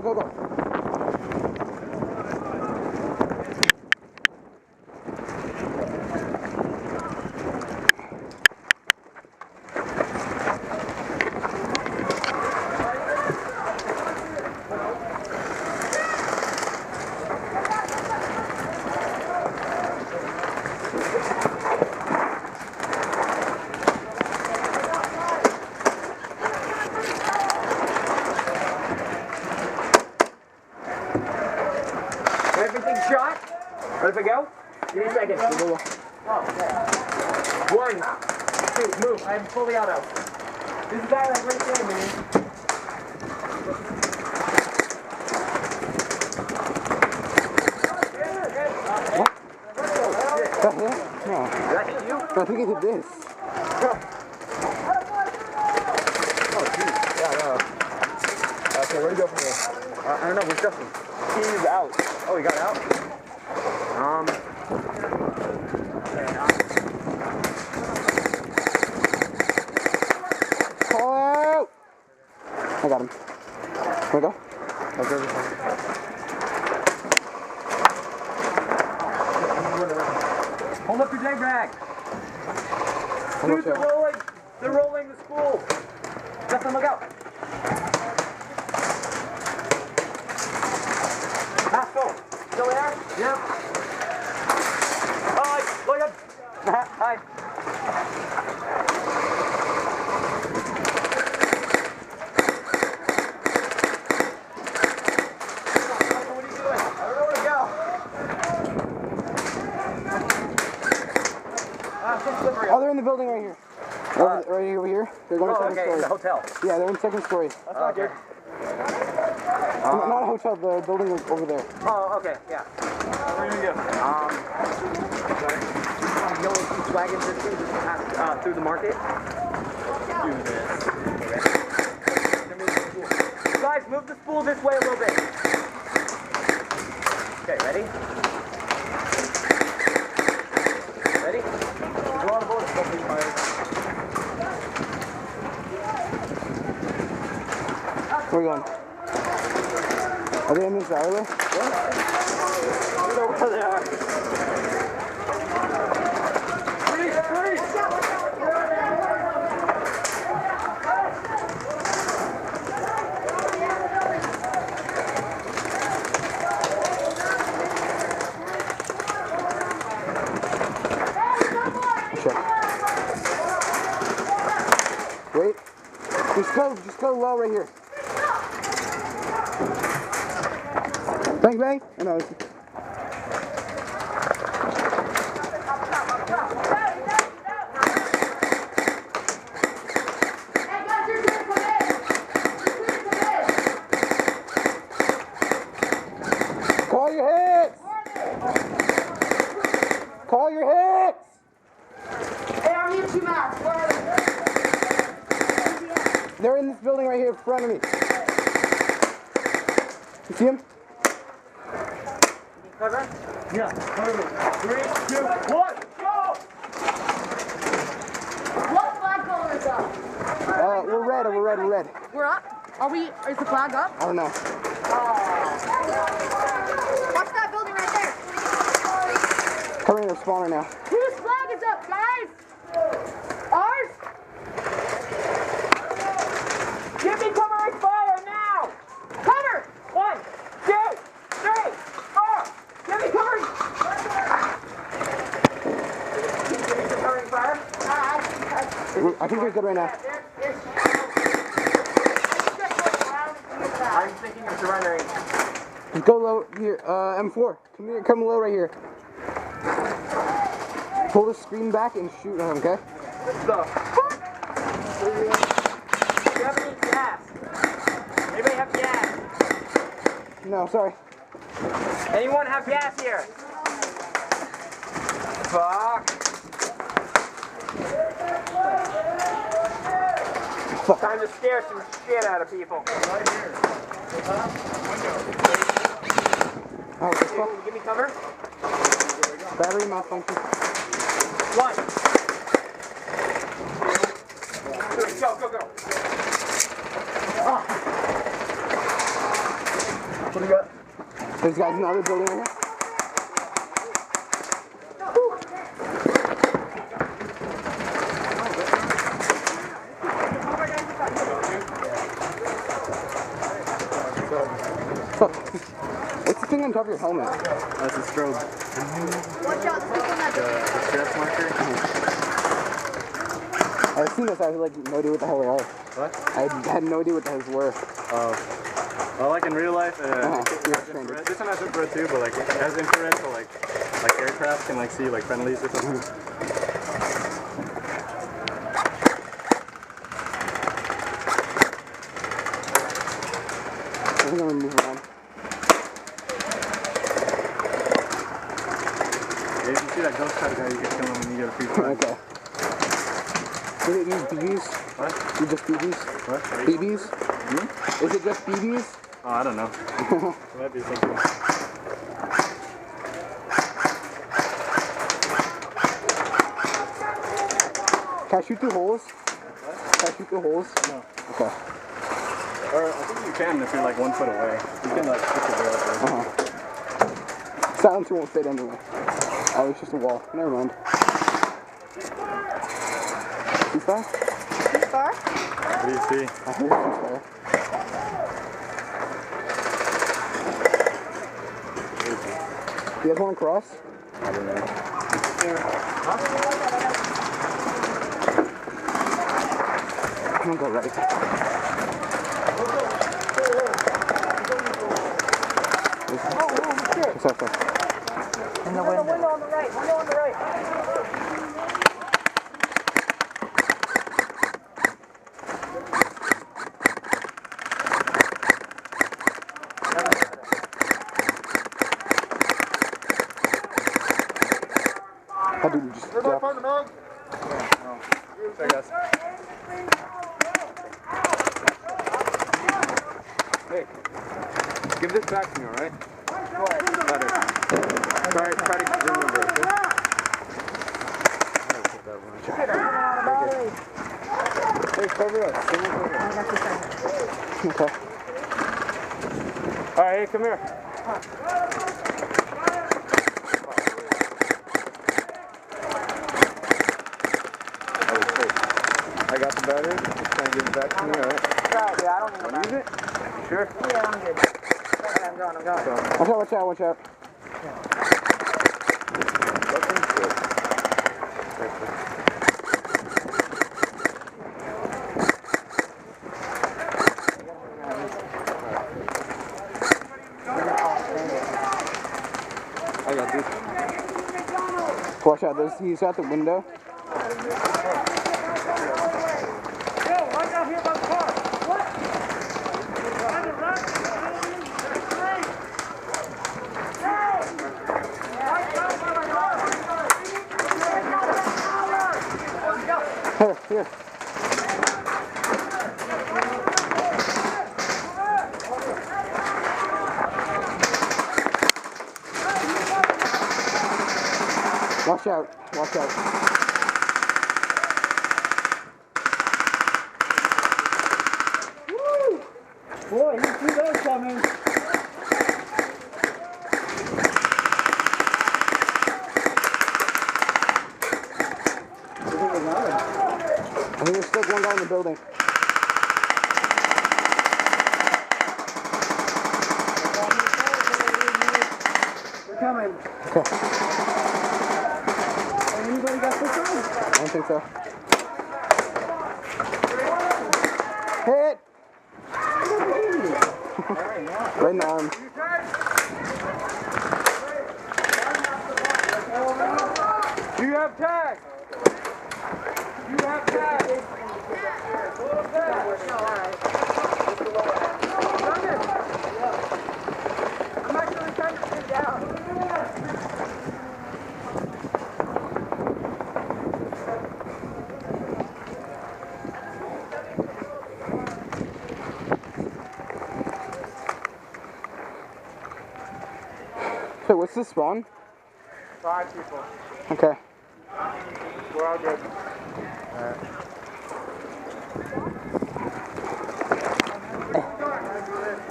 go, go, go. Everything shot? Ready to go? Give me a second. Oh, okay. 1, 2, move. I'm fully auto. This is a guy like right there, man. What? That hit? No. Did that hit you? I think it did this. Oh, jeez. Yeah, no. Okay, where do you go from here? I don't know. Where's Justin? He's out. Oh, he got out? Call out! I got him. There we go. Okay. Hold up your day bag. Dude, they're rolling. They're rolling the school. Justin, look out. Pascal, still there? Yep. Hi, look up. Hi. What are you doing? I don't know where to go. Oh, they're in the building right here. Right over here. They're going to second story. In the hotel. Yeah, they're in second story. That's not good. Not a hotel, the building is over there. Oh, okay, yeah. Where are you going to go? You know what these wagons are to just pass through the market? Do this. Okay. Guys, move the spool this way a little bit. Okay, ready? Ready? Go on board, don't be fired. Where are you going? Are they in this alleyway? What? I don't know where they are. Freeze! Freeze! Wait. Just go low right here. Bang, bang. Oh, no. Call your hits. Call your hits. Hey, I need 2 masks. Where are they? They're in this building right here in front of me. You see them? Cover? Yeah, cover. 3, 2, 1, go! What flag color is up? We're red. We're red. We're up? Are we? Is the flag up? I don't know. Watch that building right there. Covering their spawner now. Whose flag is up, guys? Ours? Give me covering fire now! Cover! 1, 2, 3, 4! Give me covering! Covering fire? I think we're good right now. I'm thinking of surrendering. Just go low here. M4. Come here. Come low right here. Pull the screen back and shoot him, okay? The fuck? Do you have any gas? Anybody have gas? No, sorry. Anyone have gas here? Fuck. Fuck. Time to scare some shit out of people. Right here. Oh, what the fuck? Give me cover. Battery malfunction. 1. 2, 3, go, go, go. Oh. There's guys in the other building right here. What's the thing on top of your helmet? That's a strobe. Watch out, stick on that. The stress marker. I've seen this, I had like no idea what the hell they are. What? I had no idea what the hell these were. Well, like in real life, it has Stranger. infrared. This one has infrared too, but like it has infrared, so like aircraft can like see like friendlies or something. I think I'm gonna move around. Yeah, if you see that ghost cut guy, you can kill him and you get a free flag. Okay. Is it use BBs? What? You just BBs? What? BBs? Hmm? Is it just BBs? Oh, I don't know. It might be something. Can I shoot through holes? What? Can I shoot through holes? No. Okay. Or I think you can if you're like 1 foot away. You can like stick your barrel through. Silencer won't fit anyway. Oh, it's just a wall. Never mind. Too far? Too far? What do you see? I heard it's too far. You guys want to cross? I don't know. I'm gonna go right. What's that for? In the window. Window on the right. Window on the right. How did you just drop? Sorry guys. Hey, give this back to me, alright? Better. Try to remember it. Hey, cover us. Okay. Alright, hey, come here. I got the battery. Try and give it back to me, alright? Yeah, I don't need Want to use it? Sure. Yeah, I'm good. Okay, I'm going. Watch out, watch out. I got this. Watch out, he's out the window. Here. Watch out, watch out. Woo! Boy, you see those coming. I think there's still one guy in the building. They're coming. Okay. Anybody got this one? I don't think so. Hit! Right in the arm. You have tag! You have tag! I'm actually trying to sit down. Hey, what's the spawn? 5 people. Okay. We're all good.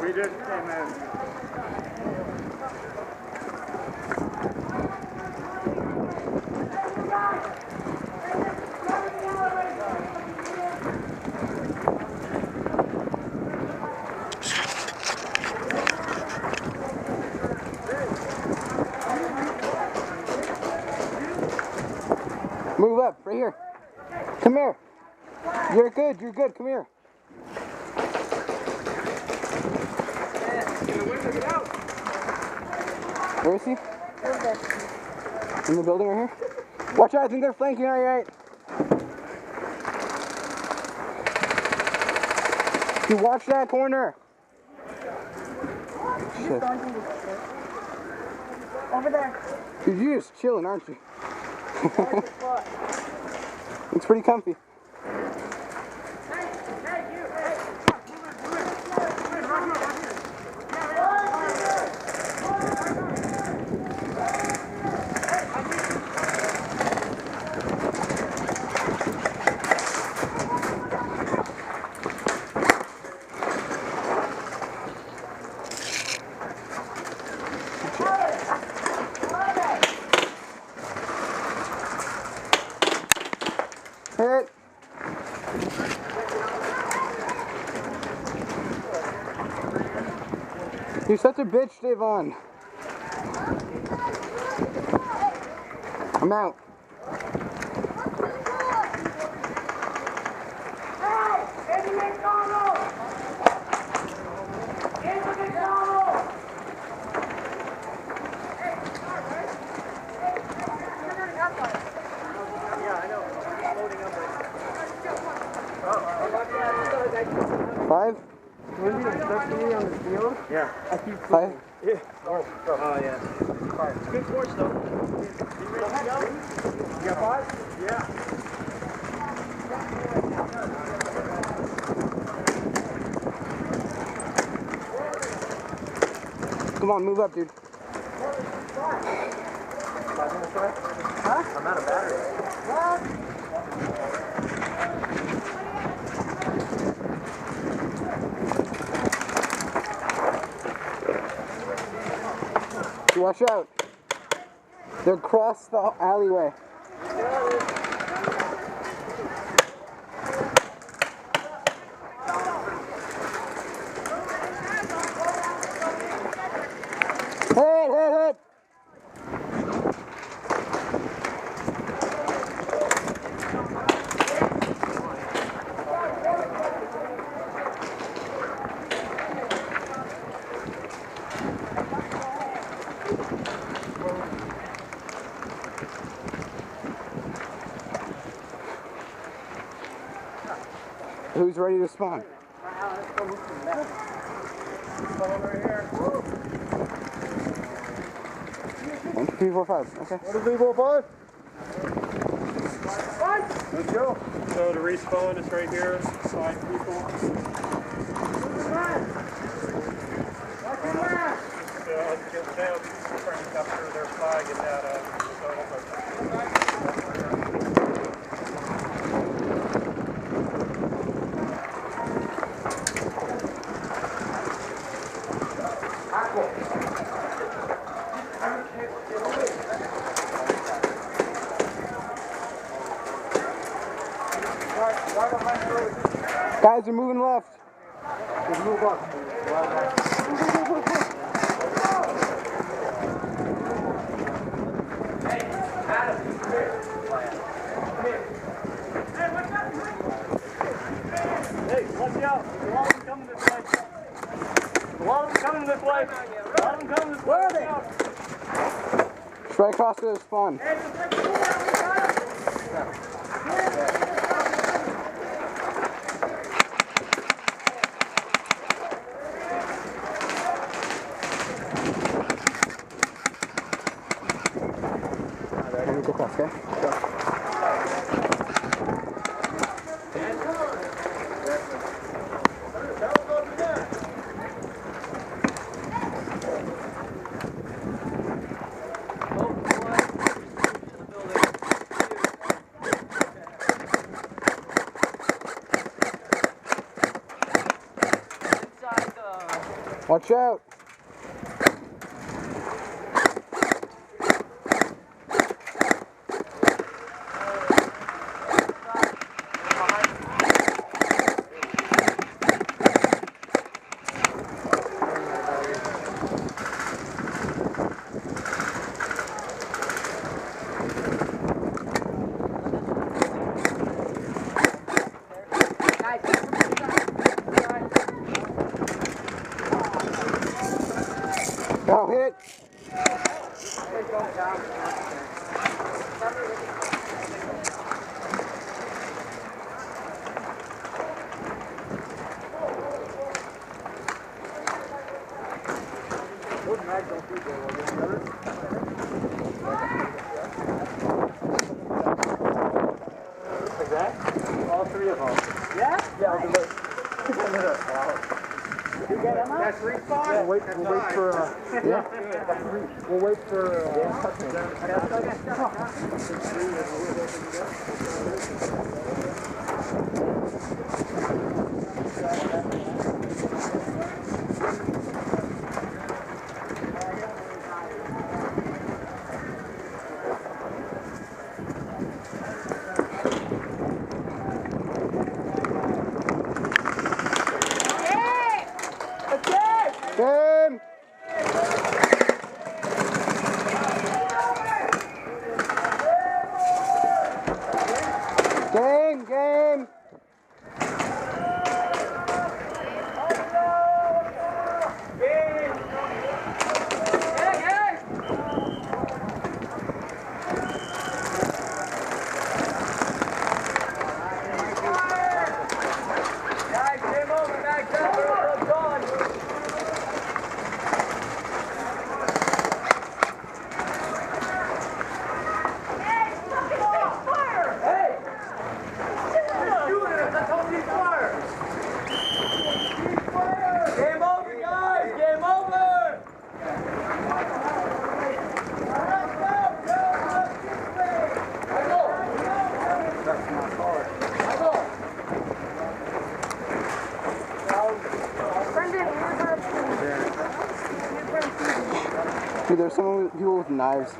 We just came in. Move up, right here. Come here. You're good, come here. Where is he? In the building right here? Watch out, I think they're flanking on your right. You watch that corner. Shit. Over there. Dude, you're just chilling, aren't you? It's pretty comfy. Hit. You're such a bitch, Davon. I'm out. Five? Yeah. Five? Yeah. Oh, yeah. Five. Good course, though. You ready to go? You got five? Yeah. Come on, move up, dude. Huh? I'm out of battery. What? Watch out. They're across the alleyway. Hit. Who's ready to spawn? 1, 2, 3, 4, 5. Okay. 1, 2, 3, 4, 5. Let's go. So to respawn is right here. Slide people. Yeah, let's get down. Trying to capture their flag and that. Guys are moving left. Just move up. Hey, watch out. There's a lot of them coming this way. A lot of them coming this way. Where are they? It's right across to the spawn. Let me go across, okay? Go. Watch out! Like that? All three of them. Yeah? Yeah, I'll do it. You get them out? That's respawn? Yeah, we'll wait for, we'll wait for, Game! Game! Guys, game over, back up, we're gone. Game over, guys! Game over! Dude, there's some people with knives.